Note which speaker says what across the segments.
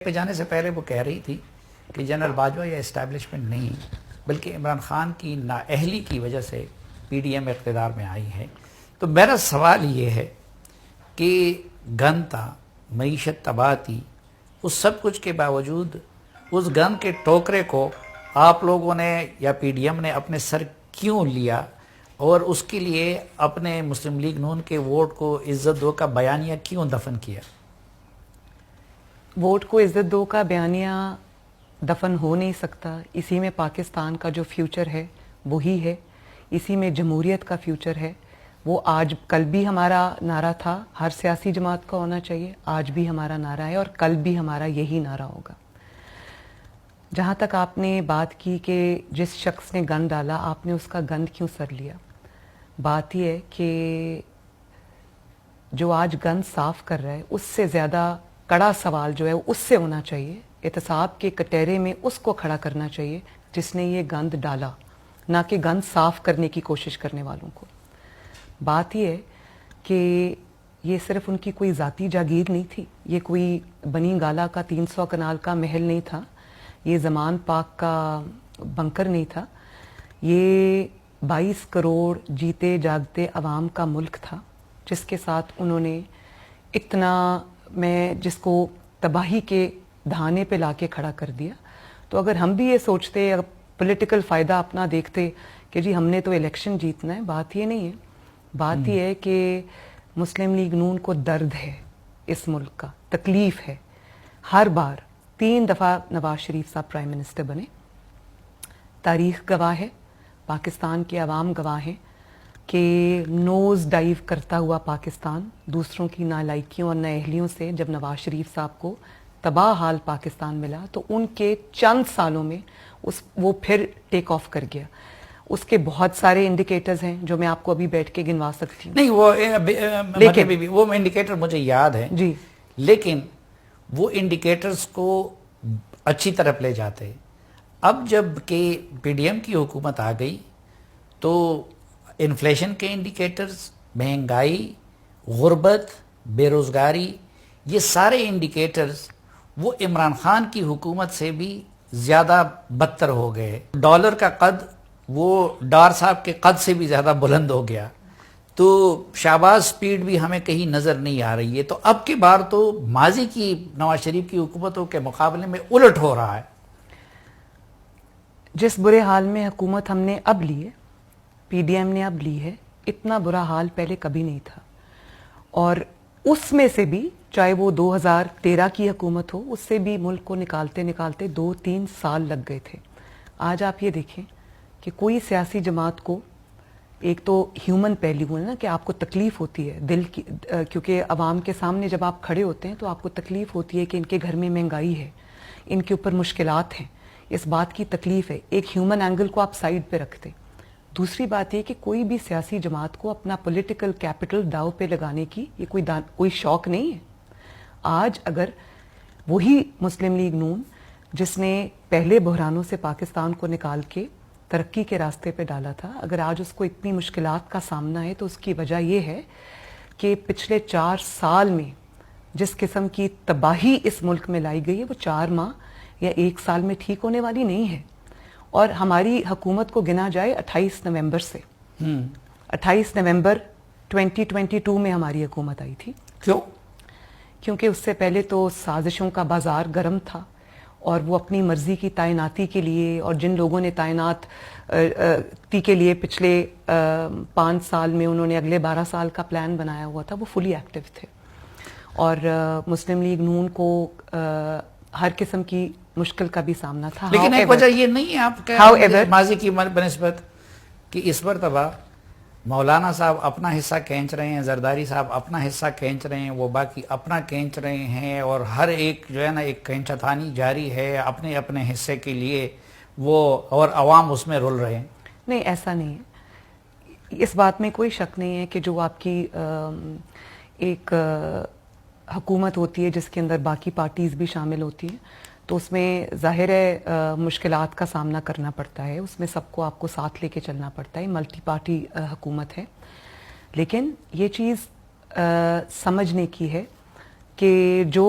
Speaker 1: پہ جانے سے پہلے وہ کہہ رہی تھی کہ جنرل باجوہ یہ اسٹیبلشمنٹ نہیں بلکہ عمران خان کی نااہلی کی وجہ سے پی ڈی ایم اقتدار میں آئی ہے. تو میرا سوال یہ ہے کہ گن تھا، معیشت تباہ تھی، اس سب کچھ کے باوجود اس گن کے ٹوکرے کو آپ لوگوں نے یا پی ڈی ایم نے اپنے سر کیوں لیا اور اس کے لیے اپنے مسلم لیگ نون کے ووٹ کو عزت دو کا بیانیہ کیوں دفن کیا؟
Speaker 2: ووٹ کو عزت دو کا بیانیہ دفن ہو نہیں سکتا. اسی میں پاکستان کا جو فیوچر ہے وہی ہے، اسی میں جمہوریت کا فیوچر ہے. وہ آج کل بھی ہمارا نعرہ تھا، ہر سیاسی جماعت کا ہونا چاہیے، آج بھی ہمارا نعرہ ہے اور کل بھی ہمارا یہی نعرہ ہوگا. جہاں تک آپ نے بات کی کہ جس شخص نے گن ڈالا آپ نے اس کا گند کیوں سر لیا، بات یہ ہے کہ جو آج گند صاف کر رہا ہے اس سے زیادہ کڑا سوال جو ہے اس سے ہونا چاہیے، احتساب کے کٹہرے میں اس کو کھڑا کرنا چاہیے جس نے یہ گند ڈالا، نہ کہ گند صاف کرنے کی کوشش کرنے والوں کو. بات یہ ہے کہ یہ صرف ان کی کوئی ذاتی جاگیر نہیں تھی، یہ کوئی بنی گالا کا 300 کنال کا محل نہیں تھا، یہ زمان پاک کا بنکر نہیں تھا، یہ 22 کروڑ جیتے جاگتے عوام کا ملک تھا جس کے ساتھ انہوں نے اتنا، میں جس کو تباہی کے دھانے پہ لا کے کھڑا کر دیا. تو اگر ہم بھی یہ سوچتے، اگر پولیٹیکل فائدہ اپنا دیکھتے کہ جی ہم نے تو الیکشن جیتنا ہے، بات یہ نہیں ہے. بات یہ ہے کہ مسلم لیگ نون کو درد ہے اس ملک کا، تکلیف ہے. ہر بار 3 دفعہ نواز شریف صاحب پرائم منسٹر بنے، تاریخ گواہ ہے، پاکستان کے عوام گواہ ہیں کہ نوز ڈائیو کرتا ہوا پاکستان دوسروں کی نالائکیوں اور نااہلیوں سے جب نواز شریف صاحب کو تباہ حال پاکستان ملا تو ان کے چند سالوں میں وہ پھر ٹیک آف کر گیا. اس کے بہت سارے انڈیکیٹرز ہیں جو میں آپ کو ابھی بیٹھ کے گنوا سکتی ہوں.
Speaker 1: نہیں وہ انڈیکیٹر مجھے یاد ہے
Speaker 2: جی،
Speaker 1: لیکن وہ انڈیکیٹرز کو اچھی طرف لے جاتے. اب جب کہ پی ڈی ایم کی حکومت آ گئی تو انفلیشن کے انڈیکیٹرز، مہنگائی، غربت، بے روزگاری، یہ سارے انڈیکیٹرز وہ عمران خان کی حکومت سے بھی زیادہ بدتر ہو گئے. ڈالر کا قد وہ ڈار صاحب کے قد سے بھی زیادہ بلند ہو گیا. تو شہباز سپیڈ بھی ہمیں کہیں نظر نہیں آ رہی ہے. تو اب کی بار تو ماضی کی نواز شریف کی حکومتوں کے مقابلے میں الٹ ہو رہا ہے.
Speaker 2: جس برے حال میں حکومت ہم نے اب لی ہے، پی ڈی ایم نے اب لی ہے، اتنا برا حال پہلے کبھی نہیں تھا. اور اس میں سے بھی چاہے وہ 2013 کی حکومت ہو، اس سے بھی ملک کو نکالتے نکالتے 2-3 سال لگ گئے تھے. آج آپ یہ دیکھیں کہ کوئی سیاسی جماعت کو، ایک تو ہیومن پہلو ہے نا کہ آپ کو تکلیف ہوتی ہے دل کی، کیونکہ عوام کے سامنے جب آپ کھڑے ہوتے ہیں تو آپ کو تکلیف ہوتی ہے کہ ان کے گھر میں مہنگائی ہے، ان کے اوپر مشکلات ہیں، اس بات کی تکلیف ہے. ایک ہیومن اینگل کو آپ سائیڈ پہ رکھتے. دوسری بات یہ کہ کوئی بھی سیاسی جماعت کو اپنا پولیٹیکل کیپٹل داؤ پہ لگانے کی یہ کوئی شوق نہیں ہے. آج اگر وہی مسلم لیگ نون جس نے پہلے بحرانوں سے پاکستان کو نکال کے ترقی کے راستے پہ ڈالا تھا، اگر آج اس کو اتنی مشکلات کا سامنا ہے تو اس کی وجہ یہ ہے کہ پچھلے 4 سال میں جس قسم کی تباہی اس ملک میں لائی گئی ہے وہ 4 ماہ یا 1 سال میں ٹھیک ہونے والی نہیں ہے. اور ہماری حکومت کو گنا جائے 28 نومبر سے. 28 نومبر 2022 میں ہماری حکومت آئی تھی.
Speaker 1: کیوں؟
Speaker 2: کیونکہ اس سے پہلے تو سازشوں کا بازار گرم تھا اور وہ اپنی مرضی کی تعیناتی کے لیے، اور جن لوگوں نے تعیناتی کے لیے پچھلے 5 سال میں انہوں نے اگلے 12 سال کا پلان بنایا ہوا تھا، وہ فلی ایکٹیو تھے. اور مسلم لیگ نون کو ہر قسم کی مشکل کا بھی سامنا تھا.
Speaker 1: لیکن ایک وجہ یہ نہیں ہے آپ کا ماضی کی بنسبت کہ اس مرتبہ مولانا صاحب اپنا حصہ کھینچ رہے ہیں، زرداری صاحب اپنا حصہ کھینچ رہے ہیں، وہ باقی اپنا کھینچ رہے ہیں، اور ہر ایک جو ہے نا ایک کھینچا تھانی جاری ہے اپنے اپنے حصے کے لیے وہ، اور عوام اس میں رول رہے ہیں.
Speaker 2: نہیں، ایسا نہیں ہے. اس بات میں کوئی شک نہیں ہے کہ جو آپ کی ایک حکومت ہوتی ہے جس کے اندر باقی پارٹیز بھی شامل ہوتی ہیں تو اس میں ظاہر ہے مشکلات کا سامنا کرنا پڑتا ہے، اس میں سب کو آپ کو ساتھ لے کے چلنا پڑتا ہے. ملٹی پارٹی حکومت ہے. لیکن یہ چیز سمجھنے کی ہے کہ جو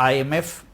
Speaker 1: IMF